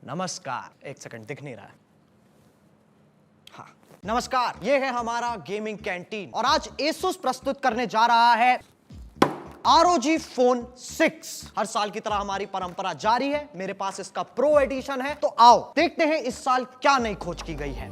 नमस्कार, एक सेकंड दिख नहीं रहा है। हाँ, नमस्कार, ये है हमारा गेमिंग कैंटीन और आज Asus प्रस्तुत करने जा रहा है ROG Phone 6। हर साल की तरह हमारी परंपरा जारी है। मेरे पास इसका प्रो एडिशन है, तो आओ देखते हैं इस साल क्या नई खोज की गई है।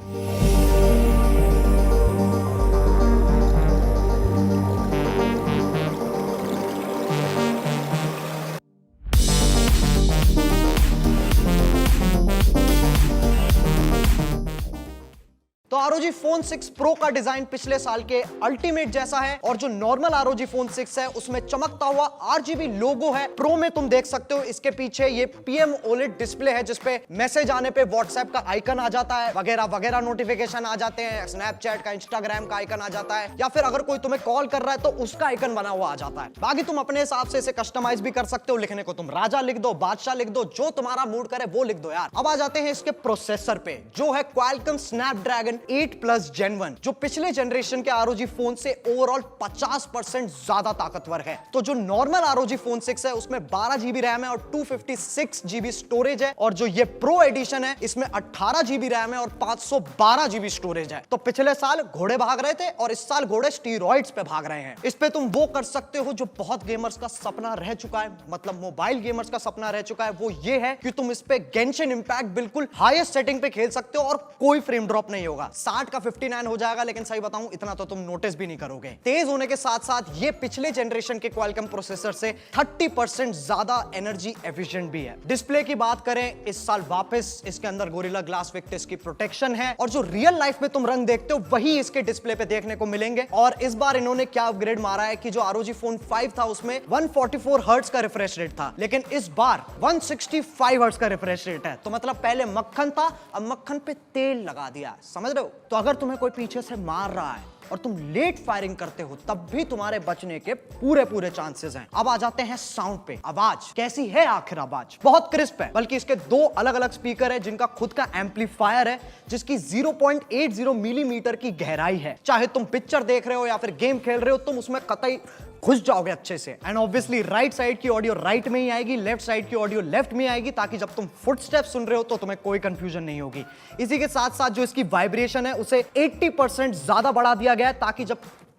तो ROG Phone 6 Pro का डिजाइन पिछले साल के अल्टीमेट जैसा है और जो नॉर्मल ROG Phone 6 है उसमें चमकता हुआ RGB लोगो है। प्रो में तुम देख सकते हो इसके पीछे ये PM OLED डिस्प्ले है जिसपे मैसेज आने पे WhatsApp का आइकन आ जाता है, वगैरह वगैरह नोटिफिकेशन आ जाते हैं, स्नैपचैट का, इंस्टाग्राम का आइकन आ जाता है, या फिर अगर कोई तुम्हें कॉल कर रहा है तो उसका आइकन बना हुआ आ जाता है। बाकी तुम अपने हिसाब से इसे कस्टमाइज भी कर सकते हो। लिखने को तुम राजा लिख दो, बादशाह लिख दो, जो तुम्हारा मूड करे वो लिख दो यार। अब आ जाते हैं इसके प्रोसेसर पे, जो है Qualcomm Snapdragon 8+ Gen 1, जो पिछले जनरेशन के ROG फोन से ओवरऑल 50% ज्यादा ताकतवर है। तो जो नॉर्मल ROG Phone 6 है उसमें 12GB रैम है और 256GB स्टोरेज है, और जो ये प्रो एडिशन है इसमें 18GB रैम है और 512GB स्टोरेज है। तो पिछले साल घोड़े भाग रहे थे और इस साल घोड़े स्टीरॉइड्स पे भाग रहे हैं। इस पे तुम वो कर सकते हो जो बहुत गेमर्स का सपना रह चुका है, मतलब मोबाइल गेमर्स का सपना रह चुका है, वो ये है कि तुम इस पे गेंशिन इंपैक्ट बिल्कुल हाईएस्ट सेटिंग पे खेल सकते हो और कोई फ्रेम ड्रॉप नहीं होगा। 60 का 59 हो जाएगा, लेकिन सही बताऊं इतना तो तुम नोटिस भी नहीं करोगे। तेज होने के साथ साथ ये पिछले जनरेशन के Qualcomm प्रोसेसर से 30% ज्यादा एनर्जी एफिशिएंट भी है। डिस्प्ले की बात करें, इस साल वापस इसके अंदर गोरिल्ला ग्लास विक्टिस की प्रोटेक्शन है और जो रियल लाइफ में तुम रंग देखते हो वही इसके डिस्प्ले पे देखने को मिलेंगे। और इस बार इन्होंने क्या अपग्रेड मारा है कि जो ROG Phone 5 था उसमें 144 हर्ट्ज का रिफ्रेश रेट था, लेकिन इस बार 165 हर्ट्ज का रिफ्रेश रेट है। तो मतलब पहले मक्खन था, अब मक्खन पे तेल लगा दिया, समझ रहे हो? तो अगर तुम्हें कोई पीछे से मार रहा है और तुम लेट फायरिंग करते हो तब भी तुम्हारे बचने के पूरे चांसेस हैं। अब आ जाते हैं साउंड पे। आवाज कैसी है? आखिर आवाज बहुत क्रिस्प है, बल्कि इसके दो अलग अलग स्पीकर है जिनका खुद का एम्पलीफायर है, जिसकी 0.80 मिलीमीटर की गहराई है। चाहे तुम पिक्चर देख रहे हो या फिर गेम खेल रहे हो, तुम उसमें कतई घुस जाओगे अच्छे से। एंड ऑब्वियसली राइट साइड की ऑडियो राइट में ही आएगी, लेफ्ट साइड की ऑडियो लेफ्ट में आएगी, ताकि जब तुम फुटस्टेप सुन रहे हो तो तुम्हें कोई कंफ्यूजन नहीं होगी। इसी के साथ साथ जो इसकी वाइब्रेशन है उसे 80% ज्यादा बढ़ा दिया गया है, ताकि जब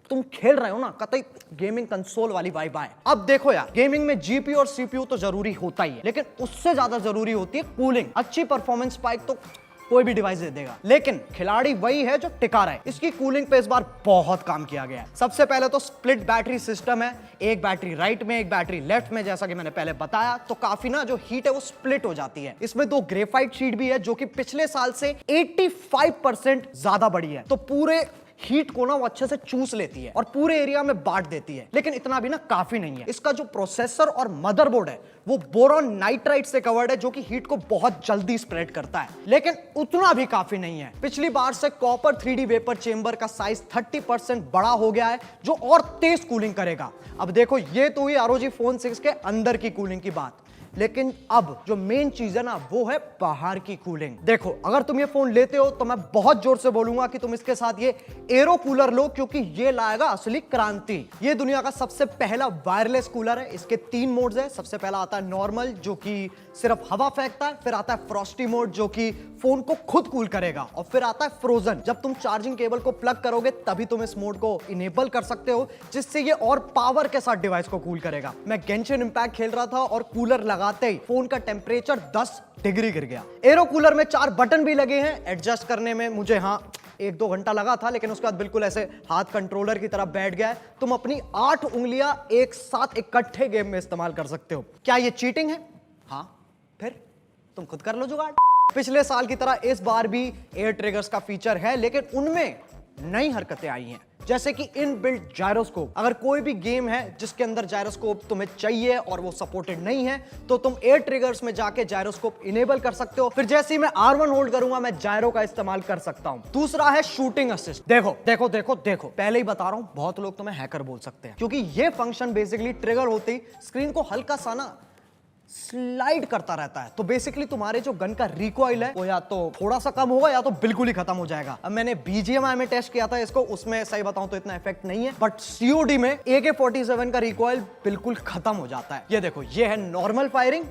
तुम खेल रहे हो ना कतई गेमिंग कंसोल वाली वाइब आए। अब देखो यार, गेमिंग में जीपीयू और सीपीयू तो जरूरी होता ही है, लेकिन उससे ज्यादा जरूरी होती है कूलिंग। अच्छी परफॉर्मेंस स्पाइक तो कोई भी डिवाइस दे देगा, लेकिन खिलाड़ी वही है जो टिका रहे। इसकी कूलिंग पे इस बार बहुत काम किया गया है। सबसे पहले तो स्प्लिट बैटरी सिस्टम है, एक बैटरी राइट में एक बैटरी लेफ्ट में। जैसा कि मैंने पहले बताया, तो काफी ना जो हीट है वो स्प्लिट हो जाती है। इसमें 2 ग्रेफाइट शीट भी है जो कि पिछले साल से 85% ज्यादा बड़ी है। तो पूरे हीट को ना वो अच्छे से चूस लेती है और पूरे एरिया में बांट देती है। लेकिन इतना भी ना काफी नहीं है। इसका जो प्रोसेसर और मदरबोर्ड है वो बोरॉन नाइट्राइड से कवर्ड है, जो कि हीट को बहुत जल्दी स्प्रेड करता है, लेकिन उतना भी काफी नहीं है। पिछली बार से कॉपर 3D वेपर चेंबर का साइज 30% बड़ा हो गया है, जो और तेज कूलिंग करेगा। अब देखो, ये तो हुई ROG Phone 6 के अंदर की कूलिंग की बात, लेकिन अब जो मेन चीज है ना वो है बाहर की कूलिंग। देखो, अगर तुम ये फोन लेते हो तो मैं बहुत जोर से बोलूंगा कि तुम इसके साथ ये एरो कूलर लो, क्योंकि ये लाएगा असली क्रांति। ये दुनिया का सबसे पहला वायरलेस कूलर है। इसके 3 मोड्स है। सबसे पहला आता है नॉर्मल, जो कि सिर्फ हवा फेंकता है, फिर आता है फ्रॉस्टी मोड जो कि फोन को खुद कूल करेगा, और फिर आता है फ्रोजन। जब तुम चार्जिंग केबल को प्लग करोगे तभी तुम इस मोड को इनेबल कर सकते हो, जिससे ये और पावर के साथ डिवाइस को कूल करेगा। मैं गेंशिन इंपैक्ट खेल रहा था और कूलर लगाते ही फोन का टेम्परेचर 10 डिग्री गिर गया। एरो कूलर में 4 बटन भी लगे हैं। एडजस्ट करने में मुझे 1-2 घंटा लगा था, लेकिन उसके बाद बिल्कुल ऐसे हाथ कंट्रोलर की तरह बैठ गया है। तुम अपनी 8 उंगलियां एक साथ इकट्ठे गेम में इस्तेमाल कर सकते हो। क्या ये चीटिंग है? हाँ, फिर तुम खुद कर लो जुगाड़। पिछले साल की तरह इस बार भी एयर ट्रिगर्स का फीचर है, लेकिन उनमें नई हरकतें आई हैं, जैसे कि इनबिल्ट जायरोस्कोप। अगर कोई भी गेम है जिसके अंदर जायरोस्कोप तुम्हें चाहिए और वो सपोर्टेड नहीं है, तो तुम एयर ट्रिगर्स में जाके जायरोस्कोप इनेबल कर सकते हो। फिर जैसे ही मैं R1 होल्ड करूंगा, मैं जायरो का इस्तेमाल कर सकता हूं। दूसरा है शूटिंग असिस्ट। देखो, पहले ही बता रहा हूं, बहुत लोग तुम्हें हैकर बोल सकते हैं, क्योंकि ये फंक्शन बेसिकली ट्रिगर होते ही स्क्रीन को हल्का सा ना स्लाइड करता रहता है। तो बेसिकली तुम्हारे जो गन का रिकॉइल है वो या तो थोड़ा सा कम होगा या तो बिल्कुल ही खत्म हो जाएगा। अब मैंने BGMI में टेस्ट किया था इसको, उसमें सही बताऊं तो इतना इफेक्ट नहीं है, बट COD में AK-47 का रिकॉइल बिल्कुल खत्म हो जाता है। ये देखो, ये है नॉर्मल फायरिंग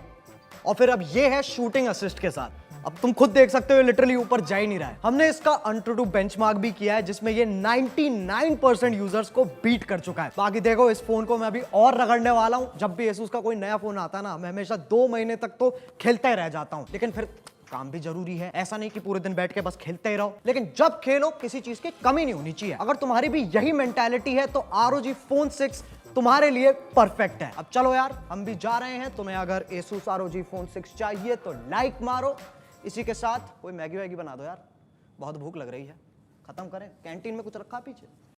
और फिर अब ये है शूटिंग असिस्ट के साथ। अब तुम खुद देख सकते हो लिटरली ऊपर जा ही नहीं रहा है। हमने इसका AnTuTu बेंचमार्क भी किया है जिसमें ये 99% यूजर्स को बीट कर चुका है। बाकी देखो इस फोन को मैं अभी और रगड़ने वाला हूं। जब भी Asus का कोई नया फोन आता है ना, मैं हमेशा 2 महीने तक तो खेलता ही रह जाता हूं, लेकिन फिर काम भी जरूरी है। ऐसा नहीं कि पूरे दिन बैठ के बस खेलते ही रहो, लेकिन जब खेलो किसी चीज की कमी नहीं होनी चाहिए। अगर तुम्हारी भी यही मेंटालिटी है तो ROG Phone 6 तुम्हारे लिए परफेक्ट है। अब चलो यार हम भी जा रहे हैं। तुम्हें अगर Asus ROG Phone 6 चाहिए तो लाइक मारो। इसी के साथ कोई मैगी वैगी बना दो यार, बहुत भूख लग रही है। खत्म करें, कैंटीन में कुछ रखा पीछे।